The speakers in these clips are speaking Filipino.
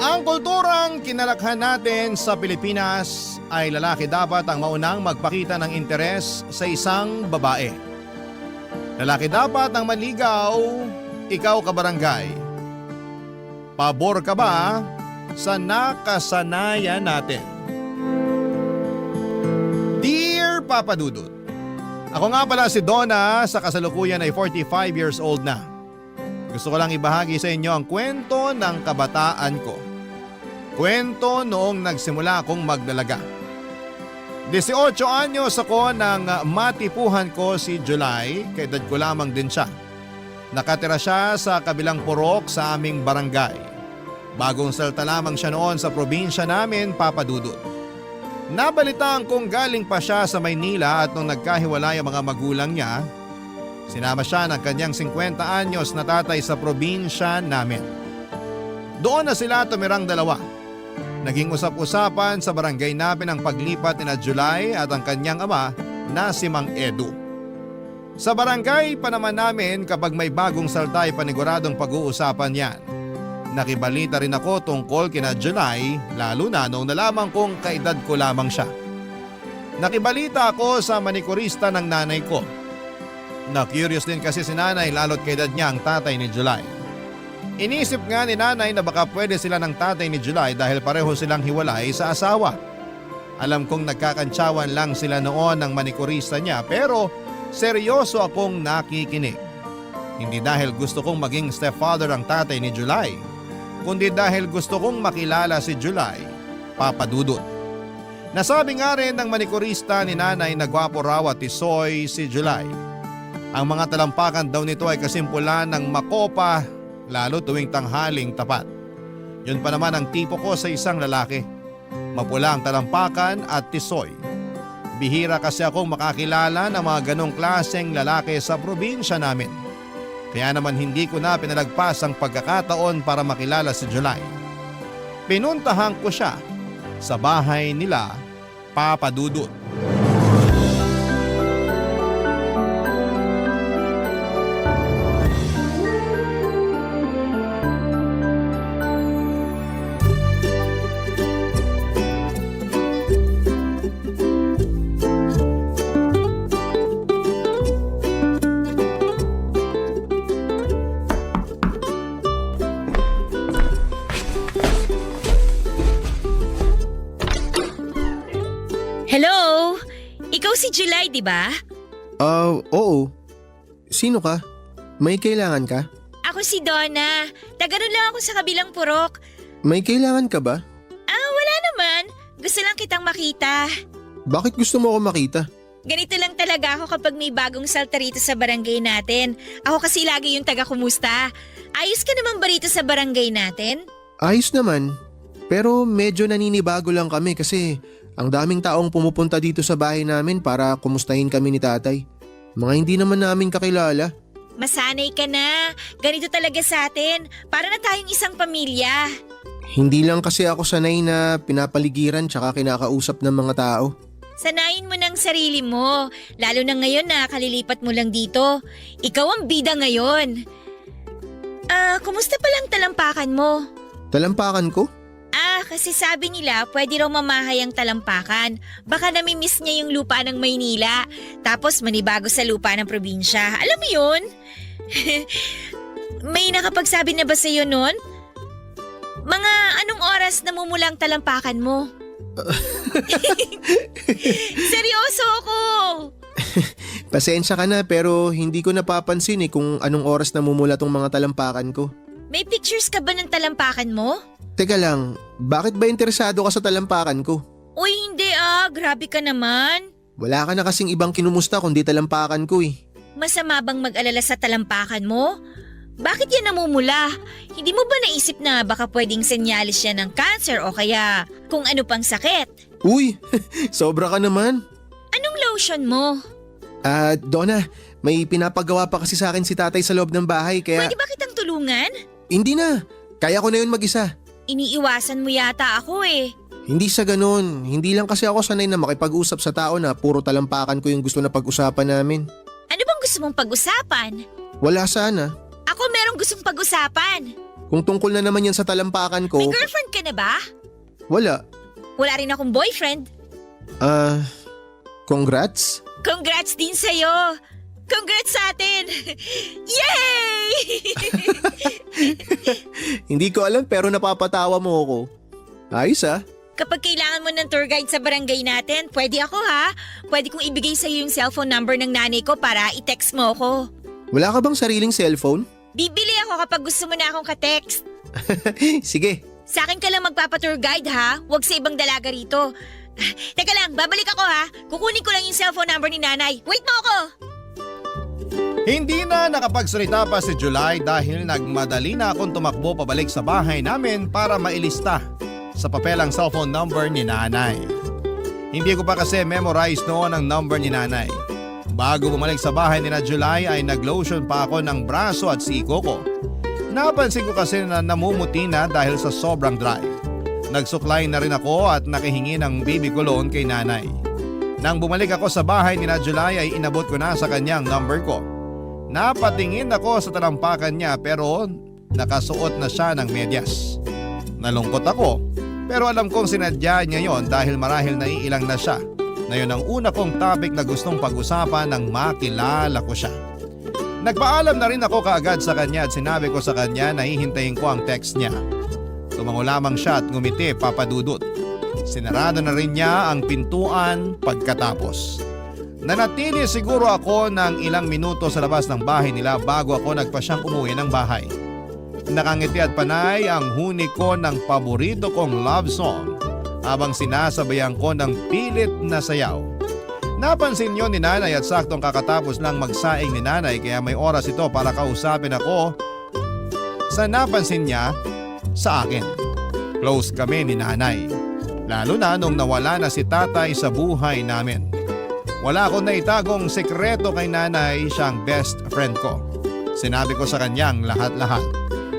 Ang kulturang kinalakhan natin sa Pilipinas ay lalaki dapat ang maunang magpakita ng interes sa isang babae. Lalaki dapat ang manligaw, ikaw kabarangay. Pabor ka ba sa nakasanayan natin? Dear Papa Dudut, ako nga pala si Donna, sa kasalukuyan ay 45 years old na. Gusto ko lang ibahagi sa inyo ang kwento ng kabataan ko. Kwento noong nagsimula akong magdalaga. 18 anyos ako nang matipuhan ko si July, kaedad ko lamang din siya. Nakatira siya sa kabilang purok sa aming barangay. Bagong salta lamang siya noon sa probinsya namin, Papa Dudut. Nabalitaan kong galing pa siya sa Maynila at nung nagkahiwalay ang mga magulang niya, sinama siya ng kanyang 50 anyos na tatay sa probinsya namin. Doon na sila tumirang dalawa. Naging usap-usapan sa barangay namin ang paglipat ni na July at ang kanyang ama na si Mang Edu. Sa barangay pa naman namin kapag may bagong salta ay paniguradong pag-uusapan yan. Nakibalita rin ako tungkol kina July, lalo na nung nalaman kong kaedad ko lamang siya. Nakibalita ako sa manikurista ng nanay ko. Na-curious din kasi si nanay lalo't kaedad niya ang tatay ni July. Inisip nga ni nanay na baka pwede sila ng tatay ni July dahil pareho silang hiwalay sa asawa. Alam kong nagkakantsawan lang sila noon ng manikurista niya pero seryoso akong nakikinig. Hindi dahil gusto kong maging stepfather ang tatay ni July, kundi dahil gusto kong makilala si July, Papa Dudut. Nasabi nga rin ng manikurista ni nanay na gwapo raw at tisoy si July. Ang mga talampakan daw nito ay kasimpulan ng makopa, lalo tuwing tanghaling tapat. Yun pa naman ang tipo ko sa isang lalaki. Mapula ang talampakan at tisoy. Bihira kasi akong makakilala ng mga ganong klaseng lalaki sa probinsya namin. Kaya naman hindi ko na pinalagpas ang pagkakataon para makilala si July. Pinuntahan ko siya sa bahay nila, Papa Dudut. Hello? Ikaw si July, di ba? Oo. Sino ka? May kailangan ka? Ako si Donna. Tagaroon lang ako sa kabilang purok. May kailangan ka ba? Wala naman. Gusto lang kitang makita. Bakit gusto mo ako makita? Ganito lang talaga ako kapag may bagong salta rito sa barangay natin. Ako kasi lagi yung taga-kumusta. Ayos ka naman ba rito sa barangay natin? Ayos naman. Pero medyo naninibago lang kami kasi ang daming taong pumupunta dito sa bahay namin para kumustahin kami ni tatay. Mga hindi naman namin kakilala. Masanay ka na. Ganito talaga sa atin. Para na tayong isang pamilya. Hindi lang kasi ako sanay na pinapaligiran tsaka kinakausap ng mga tao. Sanayin mo ng sarili mo. Lalo na ngayon na kalilipat mo lang dito. Ikaw ang bida ngayon. Kumusta palang talampakan mo? Talampakan ko? Kasi sabi nila pwede raw mamahay ang talampakan. Baka namimiss niya yung lupa ng Maynila. Tapos manibago sa lupa ng probinsya. Alam mo yun? May nakapagsabi na ba sa'yo nun? Mga anong oras namumulang talampakan mo? Seryoso ako! Pasensya ka na pero hindi ko napapansin kung anong oras namumula tong mga talampakan ko. May pictures ka ba ng talampakan mo? Teka lang, bakit ba interesado ka sa talampakan ko? Uy, hindi grabe ka naman. Wala ka na kasing ibang kinumusta kundi talampakan ko Masama bang mag-alala sa talampakan mo? Bakit yan namumula? Hindi mo ba naisip na baka pwedeng senyalis yan ng cancer o kaya kung ano pang sakit? Uy, sobra ka naman. Anong lotion mo? Donna, may pinapagawa pa kasi sa akin si tatay sa loob ng bahay kaya… Pwede ba kitang tulungan? Hindi na, kaya ko na yun mag-isa. Iniiwasan mo yata ako Hindi sa ganun, hindi lang kasi ako sanay na makipag-usap sa tao na puro talampakan ko yung gusto na pag-usapan namin. Ano bang gusto mong pag-usapan? Wala sana. Ako merong gustong pag-usapan. Kung tungkol na naman yan sa talampakan ko, May girlfriend ka na ba? wala. Wala rin akong boyfriend. Congrats? Congrats din sa'yo! Congrats sa atin! Yay! Hindi ko alam pero napapatawa mo ako. Ayos ah. Kapag kailangan mo ng tour guide sa barangay natin, pwede ako ha. Pwede kong ibigay sa'yo yung cellphone number ng nanay ko para i-text mo ako. Wala ka bang sariling cellphone? Bibili ako kapag gusto mo na akong ka-text. Sige. Sa akin ka lang magpapa-tour guide ha. Huwag sa ibang dalaga rito. Teka lang, babalik ako ha. Kukunin ko lang yung cellphone number ni nanay. Wait mo ako! Hindi na nakapagsalita pa si July dahil nagmadali na akong tumakbo pabalik sa bahay namin para mailista sa papel ang cellphone number ni nanay. Hindi ko pa kasi memorize noon ang number ni nanay. Bago bumalik sa bahay ni na July ay naglotion pa ako ng braso at siko ko. Napansin ko kasi na namumuti na dahil sa sobrang dry. Nagsuklay na rin ako at nakihingi ng baby cologne kay nanay. Nang bumalik ako sa bahay ni na July ay inabot ko na sa kanyang number ko. Napatingin ako sa talampakan niya pero nakasuot na siya ng medyas. Nalungkot ako pero alam kong sinadya niya yon dahil marahil naiilang na siya. Na yun ang una kong topic na gustong pag-usapan nang makilala ko siya. Nagpaalam na rin ako kaagad sa kanya at sinabi ko sa kanya na hihintayin ko ang text niya. Tumango lamang siya at ngumiti, Papa Dudut. Sinarado na rin niya ang pintuan pagkatapos. Nanatili siguro ako ng ilang minuto sa labas ng bahay nila bago ako nagpasyang umuwi ng bahay. Nakangiti at panay ang huni ko ng paborito kong love song habang sinasabayan ko ng pilit na sayaw. Napansin yun ni nanay at saktong kakatapos lang magsaing ni nanay kaya may oras ito para kausapin ako sa napansin niya sa akin. Close kami ni nanay. Lalo na nung nawala na si tatay sa buhay namin. Wala akong naitagong sekreto kay nanay, siyang best friend ko. Sinabi ko sa kanyang lahat-lahat.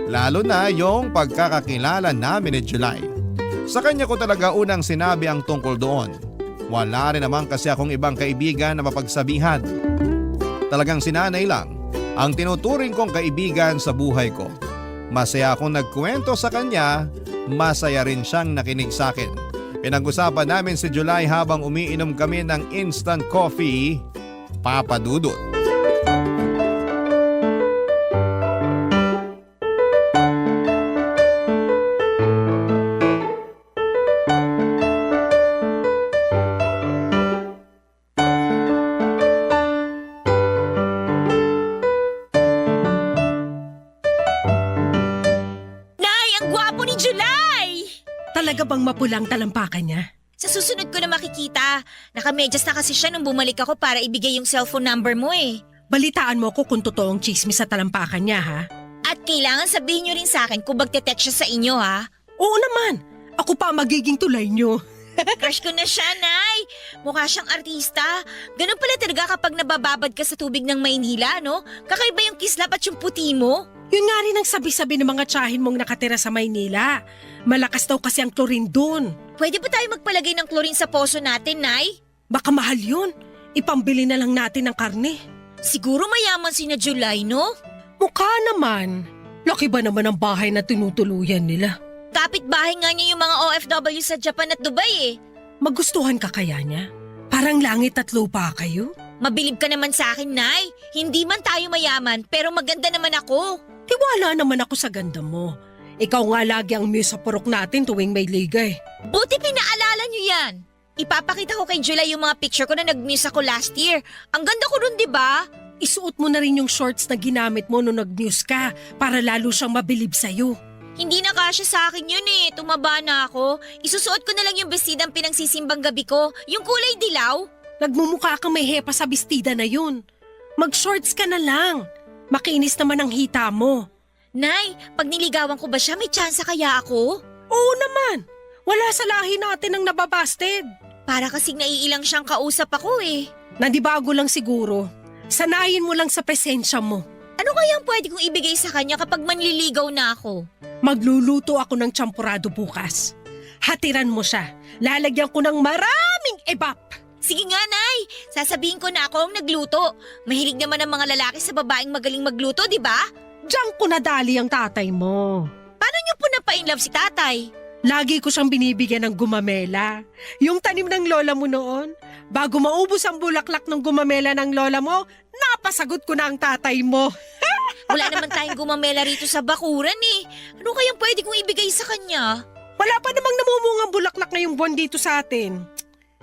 Lalo na yung pagkakakilala namin ni July. Sa kanya ko talaga unang sinabi ang tungkol doon. Wala rin naman kasi akong ibang kaibigan na mapagsabihan. Talagang si nanay lang ang tinuturing kong kaibigan sa buhay ko. Masaya akong nagkwento sa kanya, masaya rin siyang nakinig sa akin. Pinag-usapan namin si July habang umiinom kami ng instant coffee, Papa Dudut. Nay, ang gwapo ni July! Talaga bang mapulang talampakan niya? Sa susunod ko na makikita. Nakamedyas na kasi siya nung bumalik ako para ibigay yung cellphone number mo eh. Balitaan mo ko kung totoong chismis sa talampakan niya, ha? At kailangan sabihin nyo rin sa akin kung magte-text siya sa inyo ha. Oo naman! Ako pa ang magiging tulay niyo. Crush ko na siya, Nay. Mukha siyang artista. Ganun pala talaga kapag nabababad ka sa tubig ng Maynila, no? Kakaiba yung kislap at yung puti mo. Yun nga rin ang sabi-sabi ng mga tsahin mong nakatira sa Maynila. Malakas daw kasi ang chlorine dun. Pwede ba tayo magpalagay ng chlorine sa poso natin, Nay? Baka mahal yun. Ipambili na lang natin ng karne. Siguro mayaman si na July, no? Mukha naman. Laki ba naman ang bahay na tinutuluyan nila? Kapit-bahay nga niya yung mga OFW sa Japan at Dubai eh. Magustuhan ka kaya niya? Parang langit at lupa kayo? Mabilib ka naman sa akin, Nay. Hindi man tayo mayaman, pero maganda naman ako. Tiwala naman ako sa ganda mo. Ikaw nga lagi ang muse sa purok natin tuwing may ligay. Buti pinaalala niyo yan. Ipapakita ko kay July yung mga picture ko na nag-muse ako last year. Ang ganda ko dun, di ba? Isuot mo na rin yung shorts na ginamit mo nung nag-muse ka para lalo siyang mabilib sa'yo. Hindi na kasya sa akin yun eh. Tumaba na ako. Isusuot ko na lang yung bestidang pinagsisimbang gabi ko. Yung kulay dilaw. Nagmumukha kang may hepa sa bestida na yun. Mag-shorts ka na lang. Makinis naman ang hita mo. Nay, pag niligawan ko ba siya, may tsansa kaya ako? Oo naman. Wala sa lahi natin ang nababasted. Para kasing naiilang siyang kausap ako eh. Nandibago lang siguro. Sanayin mo lang sa presensya mo. Ano kayang pwede kong ibigay sa kanya kapag manliligaw na ako? Magluluto ako ng champurado bukas. Hatiran mo siya. Lalagyan ko ng maraming ebap. Sige nga, Nay. Sasabihin ko na ako ang nagluto. Mahilig naman ang mga lalaki sa babaeng magaling magluto, di ba? Diyan ko nadali ang tatay mo. nagpapa-in love si tatay? Lagi ko siyang binibigyan ng gumamela. Yung tanim ng lola mo noon, bago maubos ang bulaklak ng gumamela ng lola mo, napasagot ko na ang tatay mo. Wala naman tayong gumamela rito sa bakuran eh. Ano kayang pwede kong ibigay sa kanya? Wala pa namang namumungang bulaklak ngayong buwan dito sa atin.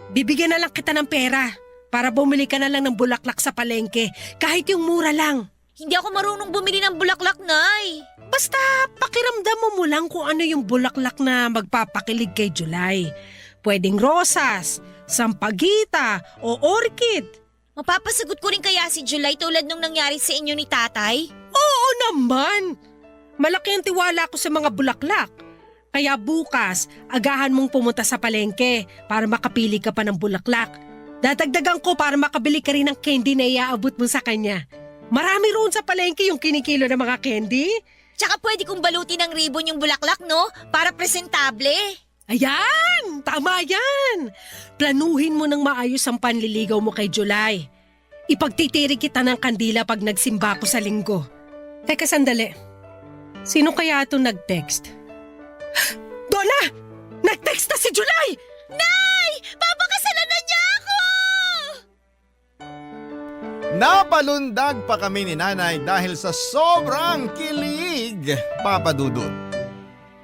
Bibigyan na lang kita ng pera para bumili ka na lang ng bulaklak sa palengke, kahit yung mura lang. Hindi ako marunong bumili ng bulaklak, Nay. Basta pakiramdam mo lang kung ano yung bulaklak na magpapakilig kay July. Pwedeng rosas, sampagita o orchid. Mapapasagot ko rin kaya si July tulad nung nangyari sa inyo ni tatay? Oo naman! Malaki ang tiwala ko sa mga bulaklak. Kaya bukas, agahan mong pumunta sa palengke para makapili ka pa ng bulaklak. Dadagdagan ko para makabili ka rin ng candy na iaabot mo sa kanya. Marami roon sa palengke yung kinikilo ng mga candy. Tsaka pwede kong balutin ng ribbon yung bulaklak, no? Para presentable. Ayan! Tama yan! Planuhin mo ng maayos ang panliligaw mo kay July. Ipagtitiri kita ng kandila pag nagsimba ko sa linggo. Teka sandali. Sino kaya ito nag-text? Donna! Nag-text na si July! Nay! Papakasalan na niya ako! Napalundag pa kami ni nanay dahil sa sobrang kilig, Papa Dudut.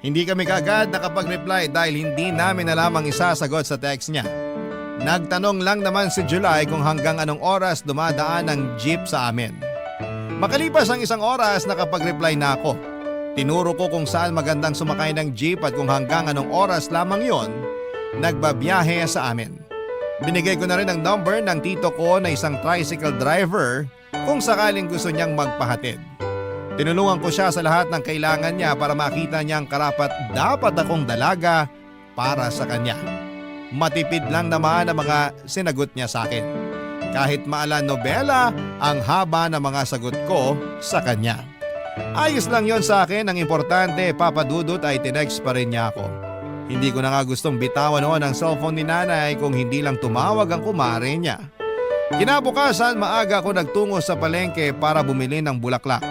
Hindi kami kaagad nakapag-reply dahil hindi namin alam ang isasagot sa text niya. Nagtanong lang naman si July kung hanggang anong oras dumadaan ang jeep sa amin. Makalipas ang isang oras nakapag-reply na ako. Tinuro ko kung saan magandang sumakay ng jeep at kung hanggang anong oras lamang yon nagbabiyahe sa amin. Binigay ko na rin ang number ng tito ko na isang tricycle driver kung sakaling gusto niyang magpahatid. Tinulungan ko siya sa lahat ng kailangan niya para makita niya ang karapat dapat akong dalaga para sa kanya. Matipid lang naman ang mga sinagot niya sa akin. Kahit maalan nobela ang haba ng mga sagot ko sa kanya. Ayos lang yon sa akin, ang importante, Papa Dudut, ay tinext pa rin niya ako. Hindi ko na nga gustong bitawan noon ang cellphone ni nanay kung hindi lang tumawag ang kumare niya. Kinabukasan maaga ako nagtungo sa palengke para bumili ng bulaklak.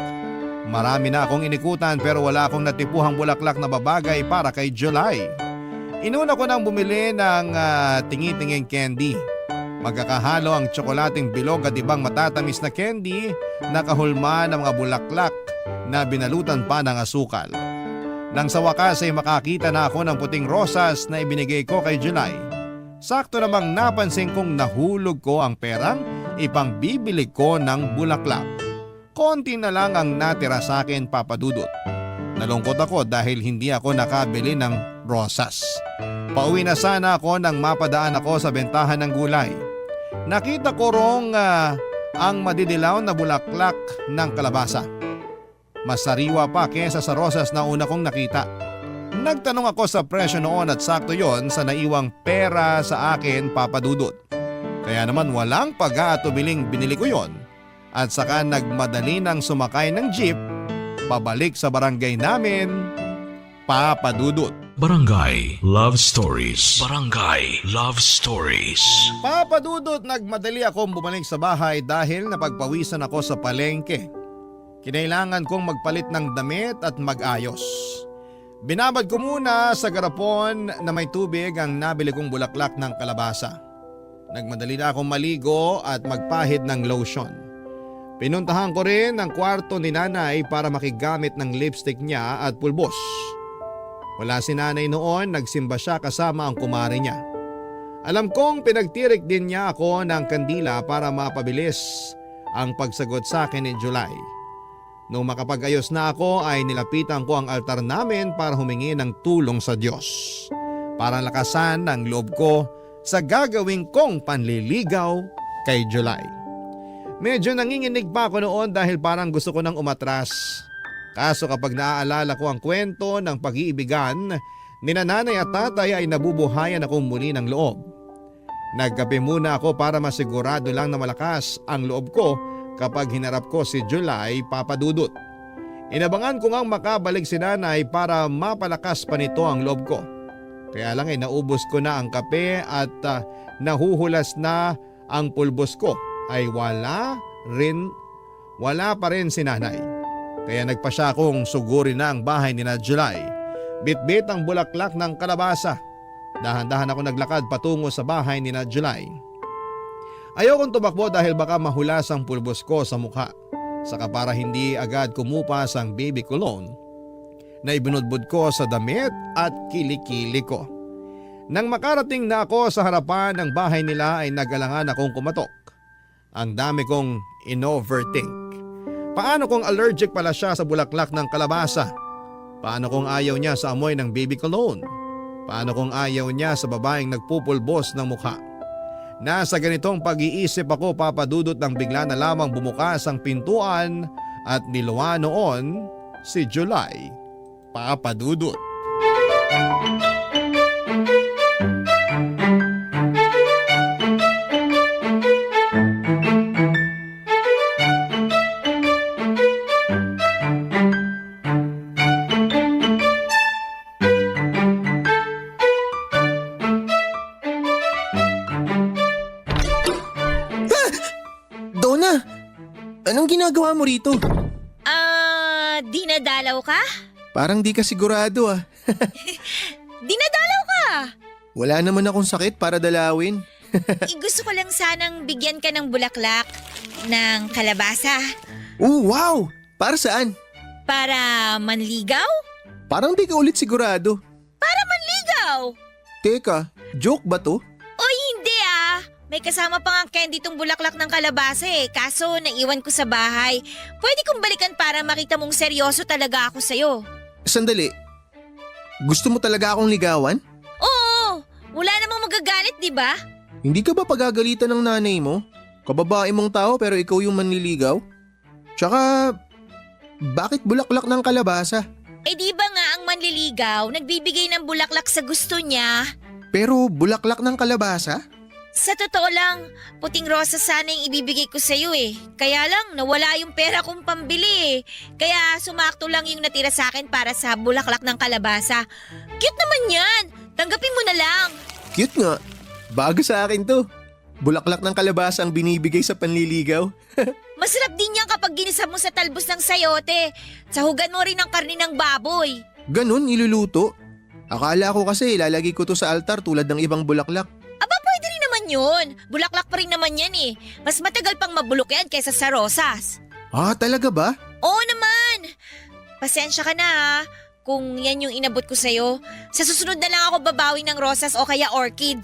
Marami na akong inikutan pero wala akong natipuhang bulaklak na babagay para kay July. Inuna ko nang bumili ng tingi-tinging candy. Magkakahalo ang tsokolating bilog at ibang matatamis na candy na kahulma ng mga bulaklak na binalutan pa ng asukal. Nang sa wakas ay makakita na ako ng puting rosas na ibinigay ko kay July. Sakto namang napansin kong nahulog ko ang perang ipangbibili ko ng bulaklak. Konti na lang ang natira sa akin, Papa Dudut. Nalungkot ako dahil hindi ako nakabili ng rosas. Pauwi na sana ako nang mapadaan ako sa bentahan ng gulay. Nakita ko rong ang madidilaw na bulaklak ng kalabasa. Mas sariwa pa kesa sa rosas na una kong nakita. Nagtanong ako sa presyo noon at sakto yon sa naiwang pera sa akin, Papa Dudut. Kaya naman walang pag-aatubiling binili ko yon at saka nagmadali nang sumakay ng jeep pabalik sa barangay namin, Papa Dudut. Barangay Love Stories. Barangay Love Stories. Papa Dudut, nagmadali akong bumalik sa bahay dahil napagpawisan ako sa palengke. Kinailangan kong magpalit ng damit at mag-ayos. Binabad ko muna sa garapon na may tubig ang nabili kong bulaklak ng kalabasa. Nagmadali na akong maligo at magpahid ng lotion. Pinuntahan ko rin ang kwarto ni nanay para makigamit ng lipstick niya at pulbos. Wala si nanay noon, nagsimba siya kasama ang kumare niya. Alam kong pinagtirik din niya ako ng kandila para mapabilis ang pagsagot sa akin ni July. Nung makapag-ayos na ako ay nilapitan ko ang altar namin para humingi ng tulong sa Diyos. Para lakasan ang loob ko sa gagawin kong panliligaw kay July. Medyo nanginginig pa ako noon dahil parang gusto ko nang umatras. Kaso kapag naaalala ko ang kwento ng pag-iibigan ni nanay at tatay ay nabubuhayan ako muli ng loob. Nagkape muna ako para masigurado lang na malakas ang loob ko kapag hinarap ko si July, Papa Dudut. Inabangan ko ngang makabalik si nanay para mapalakas pa nito ang loob ko. Kaya lang ay naubos ko na ang kape at nahuhulas na ang pulbos ko ay wala pa rin si nanay. Kaya nagpa siya akong sugurin na ang bahay ni na July. Bitbit ang bulaklak ng kalabasa. Dahan-dahan ako naglakad patungo sa bahay ni na July. Ayokong tumakbo dahil baka mahulas ang pulbos ko sa mukha. Saka para hindi agad kumupas ang baby cologne na ibinudbud ko sa damit at kilikili ko. Nang makarating na ako sa harapan ng bahay nila ay nag-alangan akong kumatok. Ang dami kong in-overthink. Paano kung allergic pala siya sa bulaklak ng kalabasa? Paano kung ayaw niya sa amoy ng baby cologne? Paano kung ayaw niya sa babaeng nagpupulbos ng mukha? Nasa ganitong pag-iisip ako, Papa Dudut, nang bigla na lamang bumukas ang pintuan at niluwa noon si July. Papa Dudut. Donna, anong ginagawa mo rito? Dinadalaw ka? Parang di ka sigurado ah. Dinadalaw ka! Wala naman akong sakit para dalawin. Gusto ko lang sanang bigyan ka ng bulaklak ng kalabasa Wow! Para saan? para manligaw? Parang di ka ulit sigurado. Para manligaw! Teka, joke ba to? Oy, hindi ah! May kasama pa nga candy tong bulaklak ng kalabasa eh. Kaso naiwan ko sa bahay. Pwede kong balikan para makita mong seryoso talaga ako sa'yo. Sandali. Gusto mo talaga akong ligawan? Oo! Wala namang magagalit, di ba? Hindi ka ba pagagalitan ng nanay mo? Kababae mong tao pero ikaw yung manliligaw? Tsaka, bakit bulaklak ng kalabasa? Eh di ba nga ang manliligaw nagbibigay ng bulaklak sa gusto niya? Pero bulaklak ng kalabasa? Sa totoo lang, puting rosa sana yung ibibigay ko sa'yo eh. Kaya lang, nawala yung pera kong pambili eh. Kaya sumakto lang yung natira sa akin para sa bulaklak ng kalabasa. Cute naman yan! Tanggapin mo na lang! Cute nga. Bago sa akin to. Bulaklak ng kalabasa ang binibigay sa panliligaw. Masarap din yan kapag ginisa mo sa talbos ng sayote. Sahugan mo rin ang karni ng baboy. Ganun, iluluto. Akala ko kasi ilalagay ko to sa altar tulad ng ibang bulaklak. Aba, pwede rin naman yun. Bulaklak pa rin naman yan eh. Mas matagal pang mabulok yan kaysa sa rosas. Ah, talaga ba? Oo naman. Pasensya ka na ha, kung yan yung inabot ko sa'yo. Sa susunod na lang ako babawi ng rosas o kaya orchid.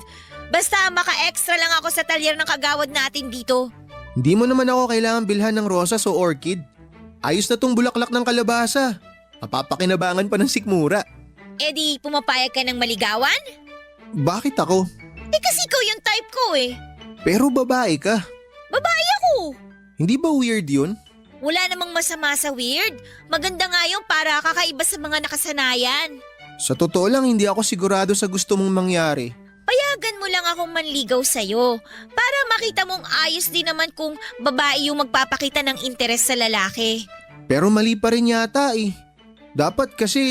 Basta maka-extra lang ako sa talyer ng kagawad natin dito. Hindi mo naman ako kailangan bilhan ng rosas o orchid. Ayos na tong bulaklak ng kalabasa. Mapapakinabangan pa ng sikmura. Eh di pumapayag ka ng maligawan? Bakit ako? Eh kasi ikaw yung type ko eh. Pero babae ka. Babae ako. Hindi ba weird yun? Wala namang masama sa weird. Maganda nga yung para kakaiba sa mga nakasanayan. Sa totoo lang, hindi ako sigurado sa gusto mong mangyari. Payagan mo lang akong manligaw sa'yo para makita mong ayos din naman kung babae yung magpapakita ng interes sa lalaki. Pero mali pa rin yata eh. Dapat kasi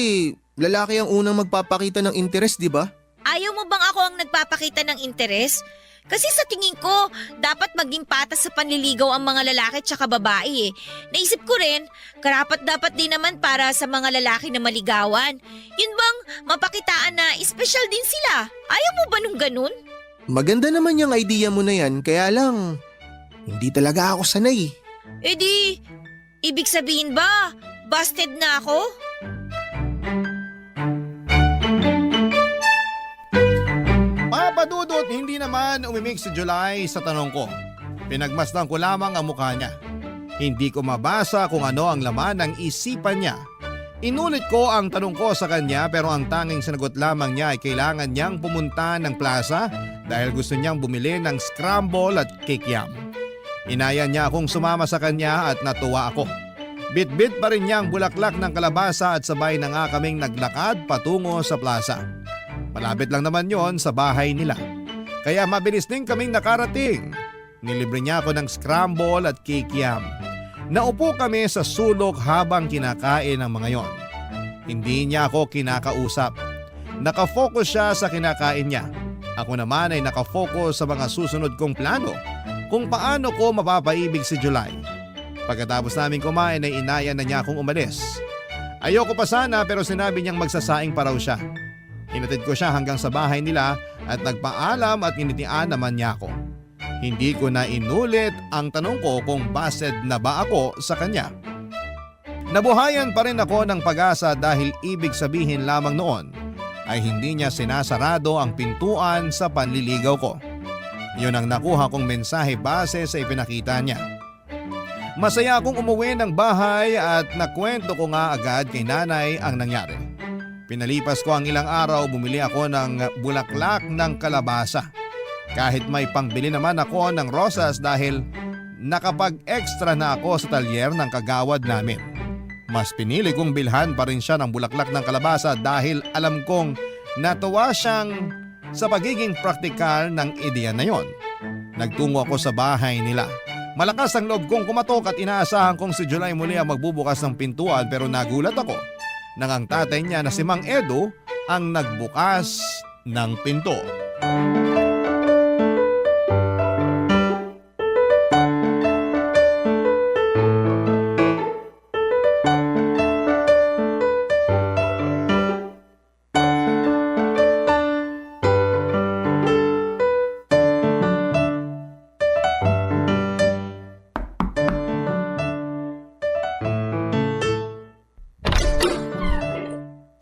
lalaki ang unang magpapakita ng interes, di ba? Ayaw mo bang ako ang nagpapakita ng interes? Kasi sa tingin ko, dapat maging patas sa panliligaw ang mga lalaki tsaka babae eh. Naisip ko rin, karapat dapat din naman para sa mga lalaki na maligawan. Yun bang mapakitaan na espesyal din sila? Ayaw mo ba nung ganun? Maganda naman yung idea mo na yan, kaya lang hindi talaga ako sanay. Eh di, ibig sabihin ba, busted na ako? Papadudot, hindi naman umimik si July sa tanong ko. Pinagmasdan ko lamang ang mukha niya. Hindi ko mabasa kung ano ang laman ng isipan niya. Inulit ko ang tanong ko sa kanya pero ang tanging sinagot lamang niya ay kailangan niyang pumunta ng plaza dahil gusto niyang bumili ng scramble at kikiam. Inaya niya akong sumama sa kanya at natuwa ako. Bit-bit pa rin niya ang bulaklak ng kalabasa at sabay na nga kaming naglakad patungo sa plaza. Malapit lang naman yon sa bahay nila. Kaya mabilis din kaming nakarating. Nilibre niya ako ng scramble at kikiam. Naupo kami sa sulok habang kinakain ang mga yon. Hindi niya ako kinakausap. Nakafocus siya sa kinakain niya. Ako naman ay nakafocus sa mga susunod kong plano kung paano ko mapapaibig si July. Pagkatapos namin kumain ay inaya na niya akong umalis. Ayoko pa sana pero sinabi niyang magsasaing pa raw siya. Hinatid ko siya hanggang sa bahay nila at nagpaalam at initian naman niya ako. Hindi ko na inulit ang tanong ko kung busted na ba ako sa kanya. Nabuhayan pa rin ako ng pag-asa dahil ibig sabihin lamang noon ay hindi niya sinasarado ang pintuan sa panliligaw ko. Yun ang nakuha kong mensahe base sa ipinakita niya. Masaya akong umuwi ng bahay at nakwento ko nga agad kay nanay ang nangyari. Pinalipas ko ang ilang araw, bumili ako ng bulaklak ng kalabasa. Kahit may pangbili naman ako ng rosas dahil nakapag-extra na ako sa talyer ng kagawad namin. Mas pinili kong bilhan pa rin siya ng bulaklak ng kalabasa dahil alam kong natuwa siyang sa pagiging praktikal ng ideya na yon. Nagtungo ako sa bahay nila. Malakas ang loob kong kumatok at inaasahan kong si July muli ang magbubukas ng pintuan pero nagulat ako nang ang tatay niya na si Mang Edo ang nagbukas ng pinto.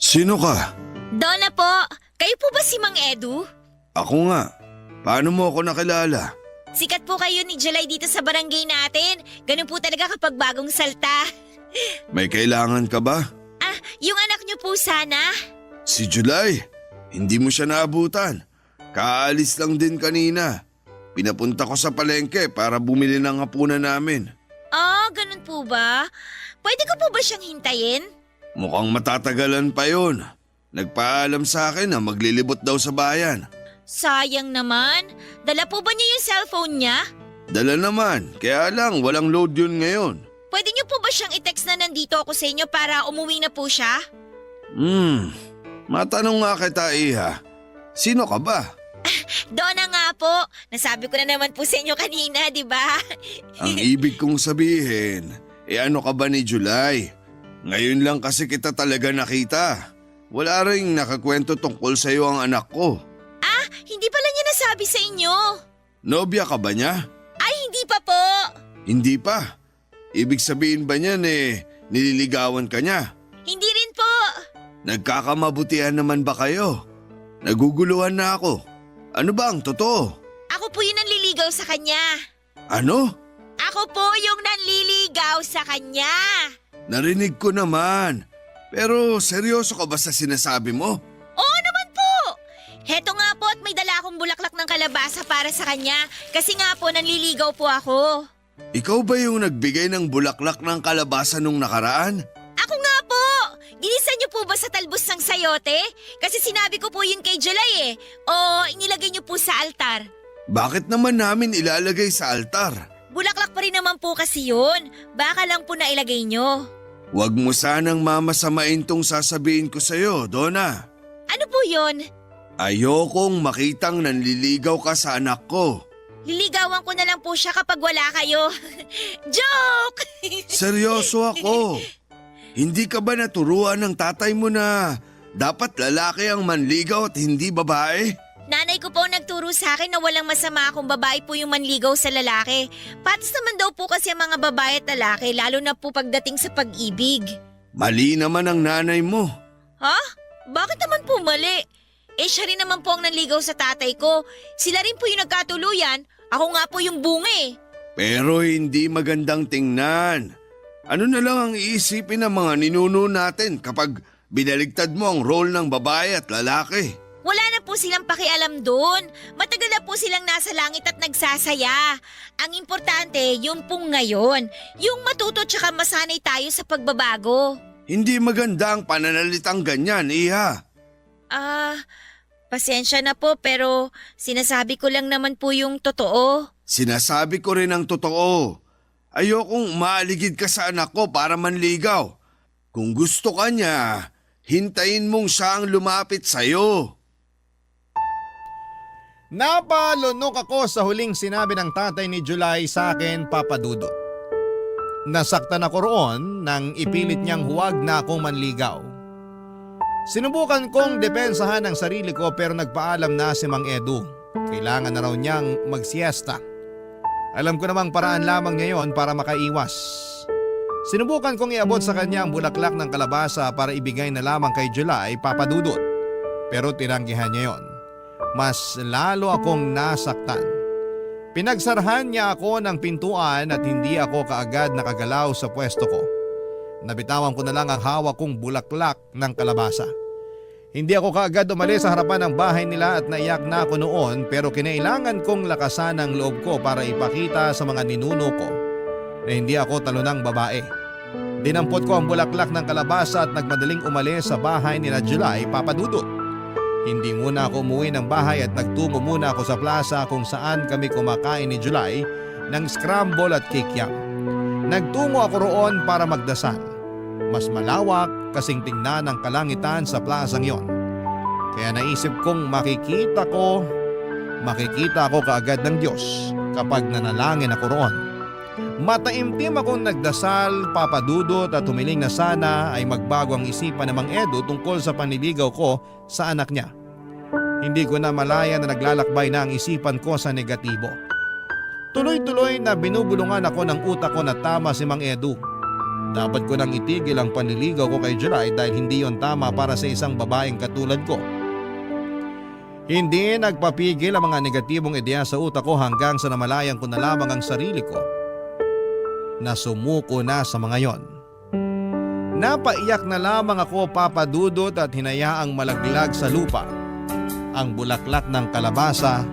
Sino ka? Donna po, kayo po ba si Mang Edu? Ako nga. Paano mo ako nakilala? Sikat po kayo ni July dito sa barangay natin. Ganun po talaga kapag bagong salta. May kailangan ka ba? Ah, yung anak niyo po sana. Si July. Hindi mo siya naabutan. Kaalis lang din kanina. Pinapunta ko sa palengke para bumili ng hapunan namin. Ah, ganun po ba? Pwede ko po ba siyang hintayin? Mukhang matatagalan pa yon. Nagpaalam sa akin na maglilibot daw sa bayan. Sayang naman. Dala po ba niya yung cellphone niya? Dala naman, kaya lang walang load yun ngayon. Pwede niyo po ba siyang i-text na nandito ako sa inyo para umuwi na po siya? Matanong nga kita, Iha. Sino ka ba? Donna nga po. Nasabi ko na naman po sa inyo kanina, di ba? Ang ibig kong sabihin, ano ka ba ni July? Ngayon lang kasi kita talaga nakita. Wala ring nakakwento tungkol sa iyo ang anak ko. Ah, hindi pala niya nasabi sa inyo. Nobya ka ba niya? Ay, hindi pa po. Hindi pa. Ibig sabihin ba niyan nililigawan ka niya? Hindi rin po. Nagkakamabutihan naman ba kayo? Naguguluhan na ako. Ano ba ang totoo? Ako po yung nanliligaw sa kanya. Ano? Ako po yung nanliligaw sa kanya. Narinig ko naman. Pero seryoso ka ba sa sinasabi mo? Oo naman po. Heto nga po at may dala akong bulaklak ng kalabasa para sa kanya. Kasi nga po nanliligaw po ako. Ikaw ba yung nagbigay ng bulaklak ng kalabasa nung nakaraan? Ako nga po. Ginisa niyo po ba sa talbos ng sayote? Kasi sinabi ko po yun kay July O inilagay niyo po sa altar. Bakit naman namin ilalagay sa altar? Bulaklak pa rin naman po kasi yun. Baka lang po nailagay niyo. Huwag mo sanang mamasamain tong sasabihin ko sa'yo, Donna. Ano po yun? Ayokong makitang nanliligaw ka sa anak ko. Liligawan ko na lang po siya kapag wala kayo. Joke! Seryoso ako. Hindi ka ba naturuan ng tatay mo na dapat lalaki ang manligaw at hindi babae? Nanay ko po nagturo sa akin na walang masama kung babae po yung manligaw sa lalaki. Patas naman daw po kasi ang mga babae at lalaki lalo na po pagdating sa pag-ibig. Mali naman ang nanay mo. Ha? Bakit naman po mali? Siya rin naman po ang nanligaw sa tatay ko. Sila rin po yung nagkatuluyan. Ako nga po yung bunga Pero hindi magandang tingnan. Ano na lang ang iisipin ng mga ninuno natin kapag binaligtad mo ang role ng babae at lalaki? Wala na po silang pakialam doon. Matagal na po silang nasa langit at nagsasaya. Ang importante, yung pong ngayon. Yung matuto tsaka masanay tayo sa pagbabago. Hindi maganda ang pananalitang ganyan, Iha. Pasensya na po pero sinasabi ko lang naman po yung totoo. Sinasabi ko rin ang totoo. Ayokong maaligid ka sa anak ko para manligaw. Kung gusto ka niya, hintayin mong siya ang lumapit sa'yo. Napalunok ako sa huling sinabi ng tatay ni July sa akin, Papa Dudut. Nasaktan ako roon nang ipilit niyang huwag na akong manligaw. Sinubukan kong depensahan ang sarili ko pero nagpaalam na si Mang Edu. Kailangan na raw niyang magsiesta. Alam ko namang paraan lamang niya yon para makaiwas. Sinubukan kong iabot sa kanya ang bulaklak ng kalabasa para ibigay na lamang kay July, Papa Dudut. Pero tinanggihan niya yon. Mas lalo akong nasaktan. Pinagsarhan niya ako ng pintuan at hindi ako kaagad nakagalaw sa pwesto ko. Nabitawan ko na lang ang hawak kong bulaklak ng kalabasa. Hindi ako kaagad umalis sa harapan ng bahay nila at naiyak na ako noon pero kinailangan kong lakasan ang loob ko para ipakita sa mga ninuno ko na hindi ako talunang babae. Dinampot ko ang bulaklak ng kalabasa at nagmadaling umalis sa bahay nila July, Papa Dudut. Hindi muna ako umuwi ng bahay at nagtungo muna ako sa plaza kung saan kami kumakain ni July ng scramble at kikiam. Nagtungo ako roon para magdasal. Mas malawak kasing tingnan ang kalangitan sa plazang yon. Kaya naisip kong makikita ako kaagad ng Diyos kapag nanalangin ako roon. Mataimtim akong nagdasal, Papa Dudut, at humiling na sana ay magbago ang isipan ng Mang Edu tungkol sa panliligaw ko sa anak niya. Hindi ko na malaya na naglalakbay na ang isipan ko sa negatibo. Tuloy-tuloy na binubulungan ako ng utak ko na tama si Mang Edu. Dapat ko nang itigil ang panliligaw ko kay July dahil hindi yon tama para sa isang babaeng katulad ko. Hindi nagpapigil ang mga negatibong ideya sa utak ko hanggang sa namalayan ko na lamang ang sarili ko na sumuko na sa mga yon. Napaiyak na lamang ako, Papa Dudut, at hinayaang malaglag sa lupa ang bulaklak ng kalabasa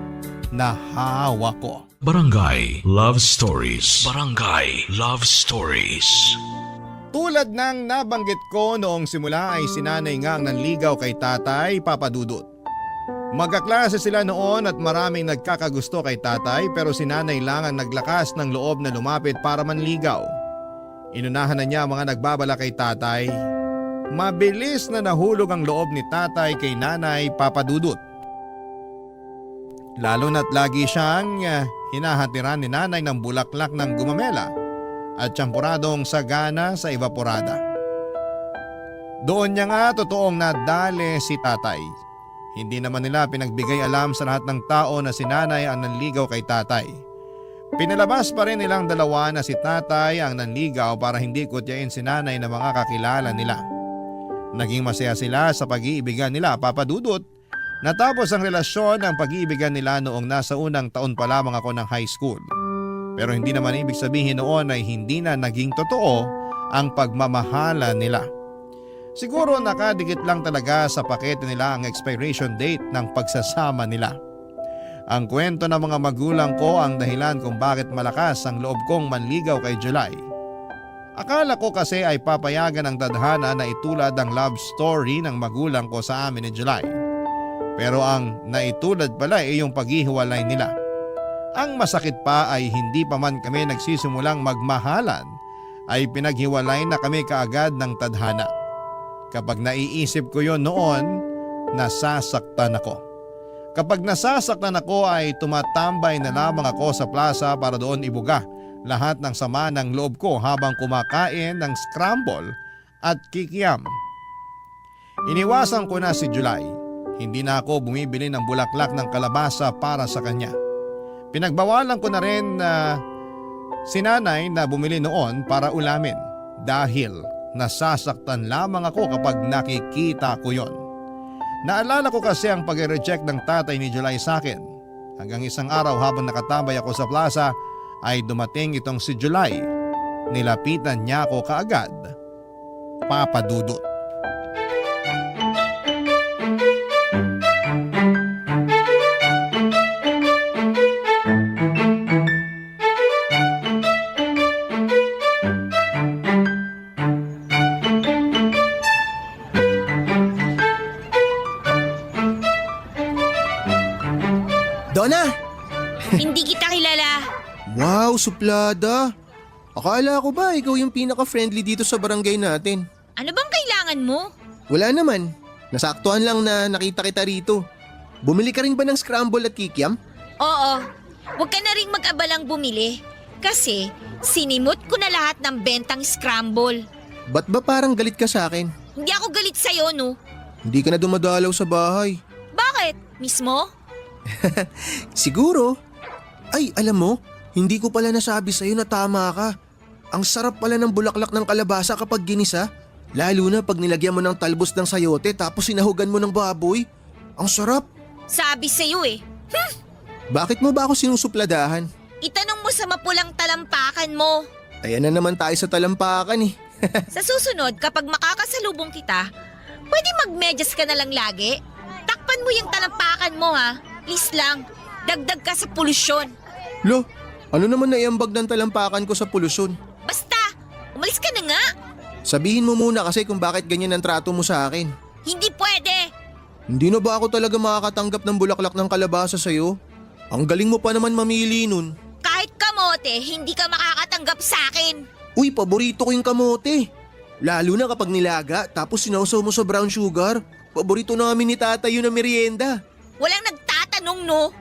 na hawak ko. Barangay Love Stories. Barangay Love Stories. Tulad ng nabanggit ko noong simula ay sinanay nga ang nanligaw kay tatay, Papa Dudut. Magkaklase sila noon at maraming nagkakagusto kay tatay pero si nanay lang ang naglakas ng loob na lumapit para manligaw. Inunahan na niya ang mga nagbabala kay tatay. Mabilis na nahulog ang loob ni tatay kay nanay, Papa Dudut. Lalo na't lagi siyang hinahatiran ni nanay ng bulaklak ng gumamela at tsampuradong sagana sa evaporada. Doon niya nga totoong nadali si tatay. Hindi naman nila pinagbigay alam sa lahat ng tao na si nanay ang nanligaw kay tatay. Pinalabas pa rin nilang dalawa na si tatay ang nanligaw para hindi kutyain si nanay na mga kakilala nila. Naging masaya sila sa pag-iibigan nila, Papa Dudut. Natapos ang relasyon ng pag-iibigan nila noong nasa unang taon pa lamang ako ng high school. Pero hindi naman ibig sabihin noon ay hindi na naging totoo ang pagmamahala nila. Siguro nakadikit lang talaga sa pakete nila ang expiration date ng pagsasama nila. Ang kwento ng mga magulang ko ang dahilan kung bakit malakas ang loob kong manligaw kay July. Akala ko kasi ay papayagan ng tadhana na itulad ang love story ng magulang ko sa amin ni July. Pero ang naitulad pala ay yung paghihiwalay nila. Ang masakit pa ay hindi pa man kami nagsisimulang magmahalan ay pinaghiwalay na kami kaagad ng tadhana. Kapag naiisip ko yon noon, nasasaktan ako. Kapag nasasaktan ako ay tumatambay na lamang ako sa plaza para doon ibuga lahat ng sama ng loob ko habang kumakain ng scramble at kikiam. Iniwasan ko na si July. Hindi na ako bumibili ng bulaklak ng kalabasa para sa kanya. Pinagbawalan ko na rin si nanay na bumili noon para ulamin dahil nasasaktan lamang ako kapag nakikita ko yon. Naalala ko kasi ang pag-reject ng tatay ni July sa akin. Hanggang isang araw habang nakatambay ako sa plaza ay dumating itong si July. Nilapitan niya ako kaagad. Papa Dudut. Donna! Hindi kita kilala. Wow, suplada! Akala ko ba ikaw yung pinaka-friendly dito sa barangay natin? Ano bang kailangan mo? Wala naman. Nasaktuhan lang na nakita kita rito. Bumili ka rin ba ng scramble at kikiam? Oo. Huwag ka na rin mag-abalang bumili. Kasi sinimot ko na lahat ng bentang scramble. Ba't ba parang galit ka sa akin? Hindi ako galit sa'yo, no? Hindi ka na dumadalaw sa bahay. Bakit? Mismo? Siguro. Ay, alam mo, hindi ko pala nasabi sa'yo na tama ka. Ang sarap pala ng bulaklak ng kalabasa kapag ginisa. Lalo na pag nilagyan mo ng talbos ng sayote tapos sinahugan mo ng baboy. Ang sarap. Sabi sa'yo eh. Bakit mo ba ako sinusupladahan? Itanong mo sa mapulang talampakan mo. Ayan na naman tayo sa talampakan eh. Sa susunod, kapag makakasalubong kita, pwede magmedyas ka na lang lagi. Takpan mo yung talampakan mo ha. Please lang, dagdag ka sa polusyon. Lo, ano naman naiambag ng talampakan ko sa polusyon? Basta, umalis ka na nga. Sabihin mo muna kasi kung bakit ganyan ang trato mo sa akin. Hindi pwede. Hindi na ba ako talaga makakatanggap ng bulaklak ng kalabasa sa'yo? Ang galing mo pa naman mamili nun. Kahit kamote, hindi ka makakatanggap sa akin. Uy, paborito ko yung kamote. Lalo na kapag nilaga tapos sinawsaw mo sa brown sugar. Paborito namin ni tatay yun na merienda. Walang nagtatanong no.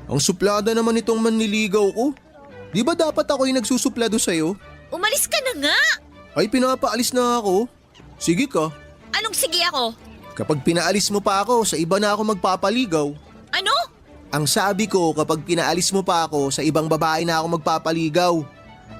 Ang suplada naman itong manliligaw ko. Di ba dapat ako yung nagsusuplado sa'yo? Umalis ka na nga. Ay, pinapaalis na ako. Sige ka. Anong sige ako? Kapag pinaalis mo pa ako, sa iba na ako magpapaligaw. Ano? Ang sabi ko, kapag pinaalis mo pa ako, sa ibang babae na ako magpapaligaw.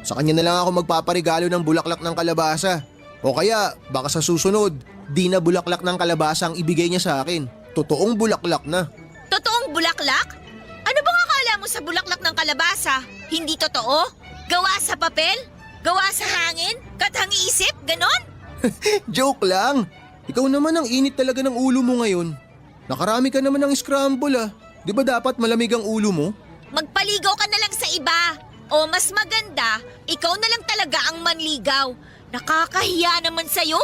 Sa kanya na lang ako magpaparigalo ng bulaklak ng kalabasa. O kaya, baka sa susunod, di na bulaklak ng kalabasa ang ibigay niya sa akin. Totoong bulaklak na. Totoong bulaklak? Ano bang akala mo sa bulaklak ng kalabasa? Hindi totoo? Gawa sa papel? Gawa sa hangin? Kathang-isip? Ganon? Joke lang. Ikaw naman ang init talaga ng ulo mo ngayon. Nakarami ka naman ng scramble ah. Di ba dapat malamig ang ulo mo? Magpaligaw ka na lang sa iba. O mas maganda, ikaw na lang talaga ang manligaw. Nakakahiya naman sa'yo.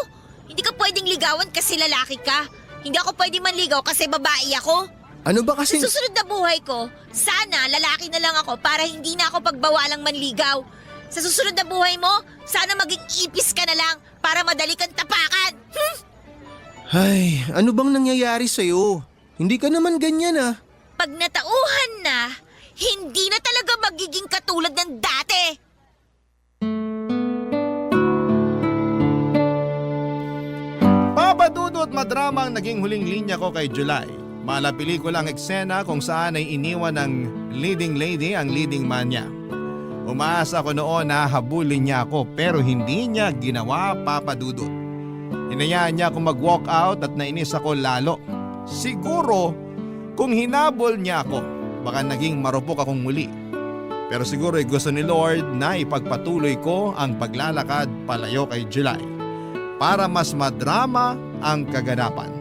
Hindi ka pwedeng ligawan kasi lalaki ka. Hindi ako pwedeng manligaw kasi babae ako. Ano ba Sa kasi... susunod na buhay ko, sana lalaki na lang ako para hindi na ako pagbawalang manligaw. Sa susunod na buhay mo, sana maging ipis ka na lang para madali kang tapakan. Ay, ano bang nangyayari sa'yo? Hindi ka naman ganyan ah. Pag natauhan na, hindi na talaga magiging katulad ng dati. Papa Dudut, madrama ang naging huling linya ko kay July. Mala pelikulang eksena kung saan ay iniwan ng leading lady ang leading man niya. Umaasa ko noon na habulin niya ako pero hindi niya ginawa, Papa Dudut. Hinayaan niya akong mag-walk out at nainis ako lalo. Siguro kung hinabol niya ako, baka naging marupok akong muli. Pero siguro ay gusto ni Lord na ipagpatuloy ko ang paglalakad palayo kay July para mas madrama ang kaganapan.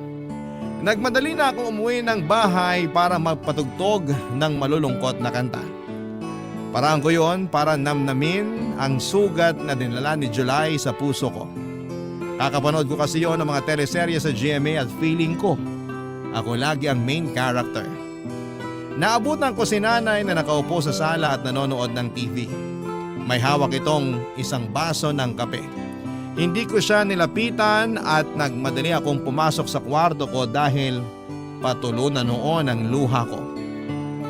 Nagmadali na akong umuwi ng bahay para magpatugtog ng malulungkot na kanta. Paraan ko yon para namnamin ang sugat na dinala ni July sa puso ko. Kakapanood ko kasi yon ng mga teleserye sa GMA at feeling ko, ako lagi ang main character. Naabutan ko si nanay na nakaupo sa sala at nanonood ng TV. May hawak itong isang baso ng kape. Hindi ko siya nilapitan at nagmadali akong pumasok sa kwarto ko dahil patulo na noon ang luha ko.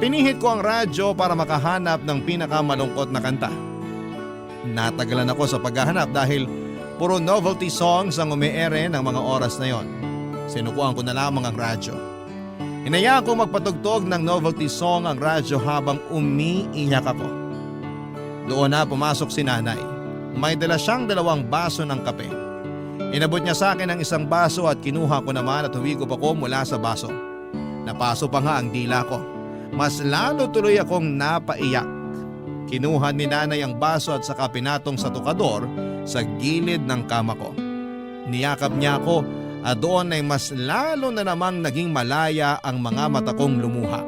Pinihit ko ang radyo para makahanap ng pinakamalungkot na kanta. Natagalan ako sa paghahanap dahil puro novelty songs ang umeere ng mga oras na yon. Sinukuan ko na lamang ang radyo. Hinayaan ko magpatugtog ng novelty song ang radyo habang umiiyak ako. Doon na pumasok si nanay. May dala siyang 2 baso ng kape. Inabot niya sa akin ang isang baso at kinuha ko naman at huwigop ako mula sa baso. Napaso pa nga ang dila ko. Mas lalo tuloy akong napaiyak. Kinuha ni nanay ang baso at saka pinatong sa tukador sa gilid ng kama ko. Niyakap niya ako at doon ay mas lalo na namang naging malaya ang mga mata kong lumuha.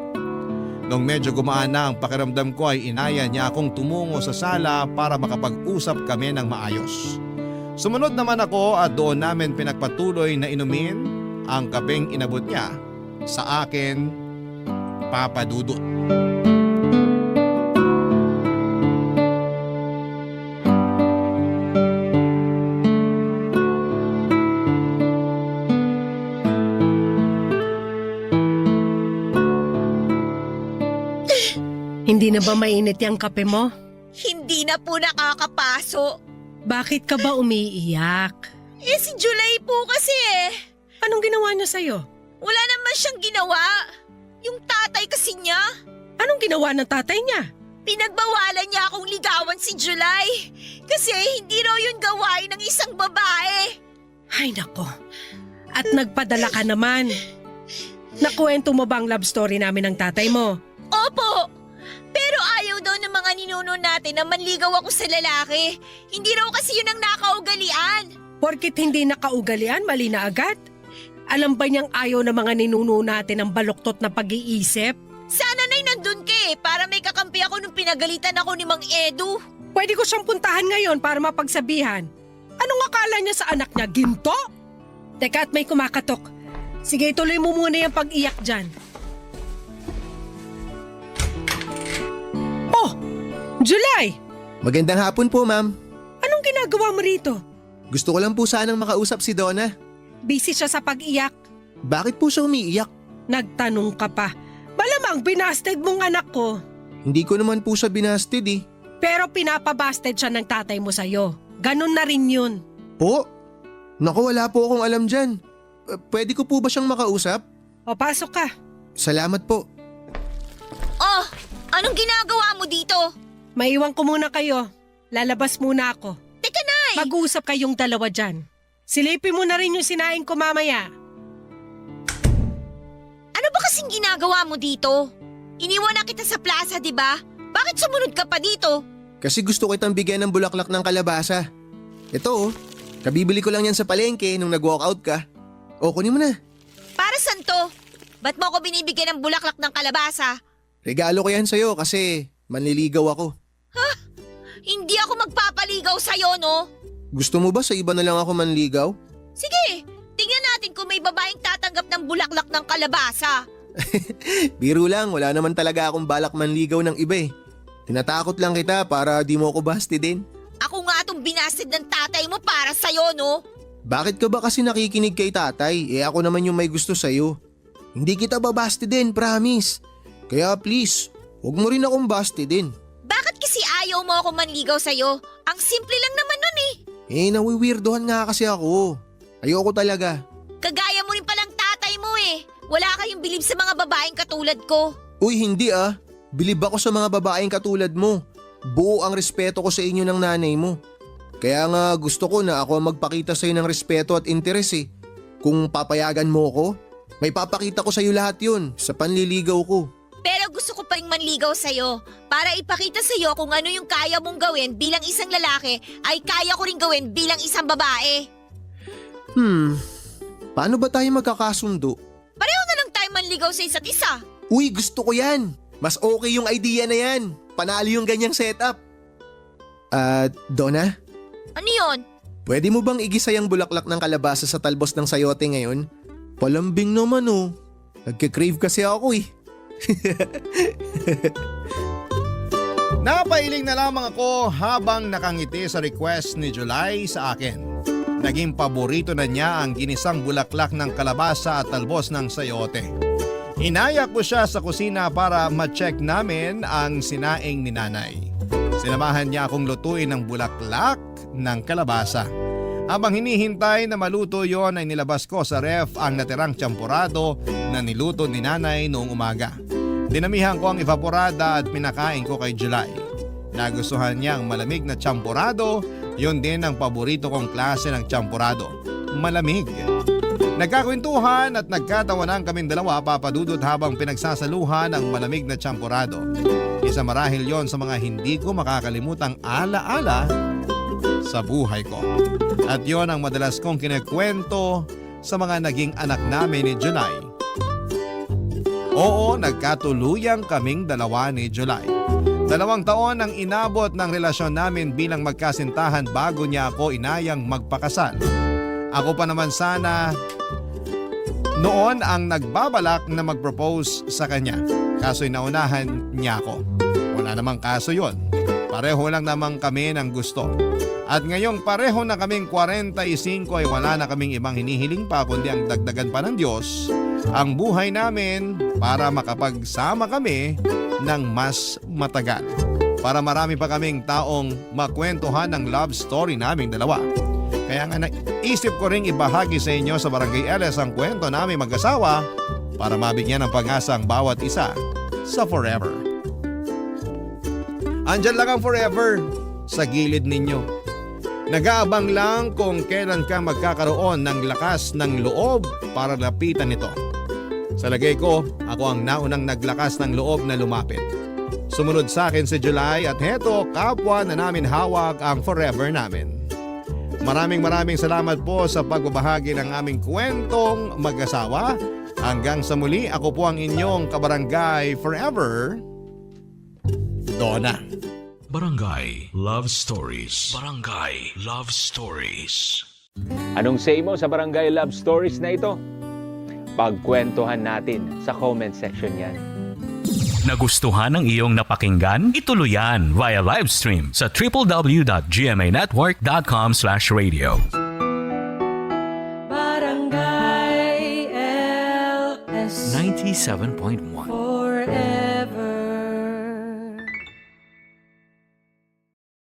Nung medyo gumaan na ang pakiramdam ko ay inaya niya akong tumungo sa sala para makapag-usap kami ng maayos. Sumunod naman ako at doon namin pinagpatuloy na inumin ang kapeng inabot niya sa akin, Papa Dudut. Hindi na ba mainit yung kape mo? hindi na po nakakapaso. Bakit ka ba umiiyak? Eh si July po kasi Anong ginawa niya sa'yo? wala naman siyang ginawa. Yung tatay kasi niya, Anong ginawa ng tatay niya? pinagbawalan niya akong ligawan si July. Kasi hindi raw yun gawain ng isang babae. Ay nako. At nagpadala ka naman. Nakuwento mo ba ang love story namin ng tatay mo? Opo! Pero ayaw daw ng mga ninuno natin na manligaw ako sa lalaki. Hindi raw kasi yun ang nakaugalian. Porkit hindi nakaugalian, mali na agad? Alam ba niyang ayaw ng mga ninuno natin ang baluktot na pag-iisip? Sana na'y nandun ka para may kakampi ako nung pinagalitan ako ni Mang Edu. Pwede ko siyang puntahan ngayon para mapagsabihan. Anong akala niya sa anak niya? Ginto? Teka, at may kumakatok. Sige, ituloy mo muna yung pag-iyak dyan. Oh! July! Magandang hapon po, ma'am. Anong ginagawa mo rito? Gusto ko lang po sanang makausap si Donna. Busy siya sa pag-iyak. Bakit po siya umiiyak? Nagtanong ka pa. Malamang binasted mong anak ko. Hindi ko naman po siya binasted eh. Pero pinapabasted siya ng tatay mo sa'yo. Ganon na rin yun. Po? Naku, wala po akong alam dyan. Pwede ko po ba siyang makausap? O pasok ka. Salamat po. Oh, anong ginagawa mo dito? Maiwan ko muna kayo. Lalabas muna ako. Teka nay! Mag-uusap kayong dalawa dyan. Silipin mo na rin yung sinaing ko mamaya. Ano ba kasing ginagawa mo dito? Iniwan na kita sa plaza, di ba? Bakit sumunod ka pa dito? Kasi gusto kitang bigyan ng bulaklak ng kalabasa. Ito oh, kabibili ko lang yan sa palengke nung nag-walkout ka. O, kunin mo na. Para saan to? Ba't mo ako binibigyan ng bulaklak ng kalabasa? Regalo ko yan sa'yo kasi manliligaw ako. Hindi ako magpapaligaw sa'yo, no? Gusto mo ba sa iba na lang ako manligaw? Sige, tingnan natin kung may babaeng tatanggap ng bulaklak ng kalabasa. Biro lang, wala naman talaga akong balak manligaw ng iba eh. Tinatakot lang kita para di mo ako basti din. Ako nga itong binasted ng tatay mo para sa'yo, no? Bakit ka ba kasi nakikinig kay tatay? Eh ako naman yung may gusto sa'yo. Hindi kita babasti din, promise. Kaya please, huwag mo rin akong basti din. Bakit kasi ayaw mo ako manligaw sa'yo? Ang simple lang naman nun eh. Eh nawiwirdohan nga kasi ako. Ayoko talaga. Kagaya mo rin palang tatay mo eh. Wala kayong bilib sa mga babaeng katulad ko. Uy hindi ah, bilib ako sa mga babaeng katulad mo. Buo ang respeto ko sa inyo ng nanay mo. Kaya nga gusto ko na ako ang magpakita sa'yo ng respeto at interes eh. Kung papayagan mo ko, may papakita ko sa'yo lahat yun sa panliligaw ko. Pero gusto ko pa rin manligaw sa'yo para ipakita sa'yo kung ano yung kaya mong gawin bilang isang lalaki ay kaya ko rin gawin bilang isang babae. Paano ba tayo magkakasundo? Pareho na lang tayo manligaw sa isa't isa. Uy, gusto ko yan. Mas okay yung idea na yan. Panalo yung ganyang setup. Donna, Ano yun? pwede mo bang igisa yung bulaklak ng kalabasa sa talbos ng sayote ngayon? Palambing naman oh. Nagkikrave kasi ako eh. Napailing na lamang ako habang nakangiti sa request ni July sa akin. Naging paborito na niya ang ginisang bulaklak ng kalabasa at talbos ng sayote. Inaya ko siya sa kusina para ma-check namin ang sinaing ni nanay. Sinamahan niya akong lutuin ng bulaklak ng kalabasa. Habang hinihintay na maluto yon ay nilabas ko sa ref ang natirang tsampurado na niluto ni nanay noong umaga. Dinamihan ko ang evaporada at pinakain ko kay July. Nagustuhan niya ang malamig na tsampurado, yun din ang paborito kong klase ng tsampurado, malamig. Nagkakwentuhan at nagkatawanan kaming dalawa papadudot habang pinagsasaluhan ang malamig na tsampurado. Isa marahil yon sa mga hindi ko makakalimutang alaala sa buhay ko. At yon ang madalas kong kinekwento sa mga naging anak namin ni July. Oo, nagkatuluyang kaming dalawa ni July. 2 taon ang inabot ng relasyon namin bilang magkasintahan bago niya ako inayang magpakasal. Ako pa naman sana noon ang nagbabalak na mag-propose sa kanya. Kaso'y naunahan niya ako. Wala namang kaso yon. Pareho lang naman kami ng gusto. At ngayong pareho na kaming 45 ay wala na kaming ibang hinihiling pa kundi ang dagdagan pa ng Diyos ang buhay namin para makapagsama kami ng mas matagal. para marami pa kaming taong makwentuhan ng love story naming dalawa. Kaya nga naisip ko ring ibahagi sa inyo sa Barangay LS ang kwento naming mag-asawa para mabigyan ng pag-asa ang bawat isa sa forever. Andyan lang ang forever sa gilid ninyo. Nag-aabang lang kung kailan ka magkakaroon ng lakas ng loob para lapitan ito. Sa lagay ko, ako ang naunang naglakas ng loob na lumapit. Sumunod sa akin si July at heto kapwa na namin hawak ang forever namin. Maraming salamat po sa pagbabahagi ng aming kwentong mag-asawa. Hanggang sa muli, ako po ang inyong kabarangay forever, Donna. Barangay Love Stories. Barangay Love Stories. Anong say mo sa Barangay Love Stories na ito? Pagkwentuhan natin sa comment section yan. Nagustuhan ng iyong napakinggan? Ituloy yan via live stream sa www.gmanetwork.com/radio. Barangay LS 97.1 forever.